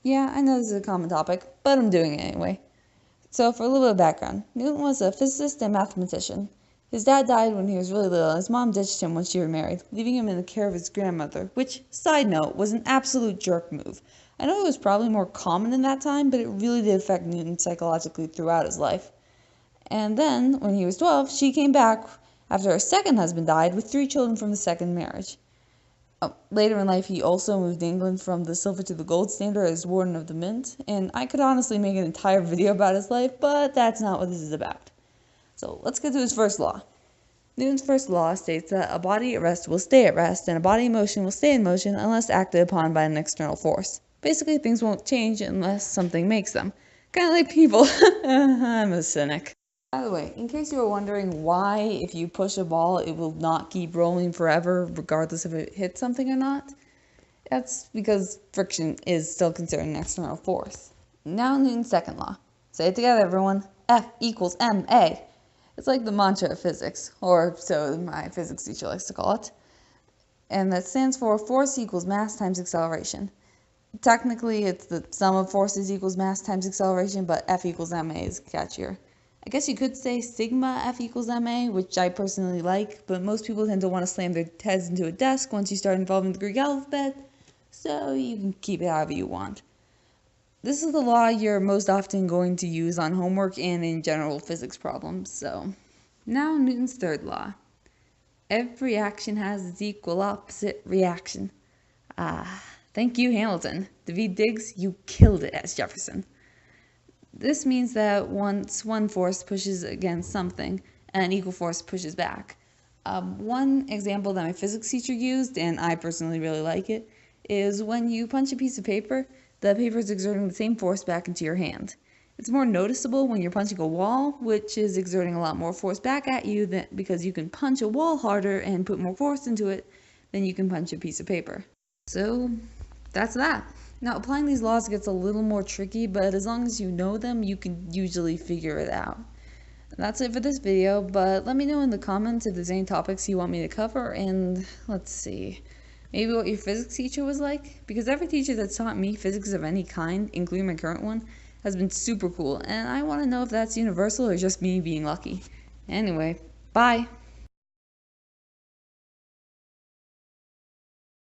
Yeah, I know this is a common topic, but I'm doing it anyway. So for a little bit of background, Newton was a physicist and mathematician. His dad died when he was really little, and his mom ditched him when she remarried, leaving him in the care of his grandmother, which, side note, was an absolute jerk move. I know it was probably more common in that time, but it really did affect Newton psychologically throughout his life. And then, when he was 12, she came back after her second husband died with 3 children from the second marriage. Later in life, he also moved England from the silver to the gold standard as Warden of the Mint, and I could honestly make an entire video about his life, but that's not what this is about. So let's get to his first law. Newton's first law states that a body at rest will stay at rest, and a body in motion will stay in motion unless acted upon by an external force. Basically, things won't change unless something makes them. Kind of like people. I'm a cynic. By the way, in case you were wondering why, if you push a ball, it will not keep rolling forever, regardless if it hits something or not, that's because friction is still considered an external force. Now Newton's second law. Say it together, everyone. F equals ma. It's like the mantra of physics, or so my physics teacher likes to call it. And that stands for force equals mass times acceleration. Technically, it's the sum of forces equals mass times acceleration, but F equals ma is catchier. I guess you could say sigma F equals ma, which I personally like, but most people tend to want to slam their heads into a desk once you start involving the Greek alphabet, so you can keep it however you want. This is the law you're most often going to use on homework and in general physics problems, so. Now Newton's third law. Every action has its equal opposite reaction. Thank you, Hamilton. Daveed Diggs, you killed it as Jefferson. This means that once one force pushes against something, an equal force pushes back. One example that my physics teacher used, and I personally really like it, is when you punch a piece of paper, the paper is exerting the same force back into your hand. It's more noticeable when you're punching a wall, which is exerting a lot more force back at you because you can punch a wall harder and put more force into it than you can punch a piece of paper. So that's that. Now, applying these laws gets a little more tricky, but as long as you know them, you can usually figure it out. And that's it for this video, but let me know in the comments if there's any topics you want me to cover, and let's see, maybe what your physics teacher was like? Because every teacher that's taught me physics of any kind, including my current one, has been super cool, and I want to know if that's universal or just me being lucky. Anyway, bye!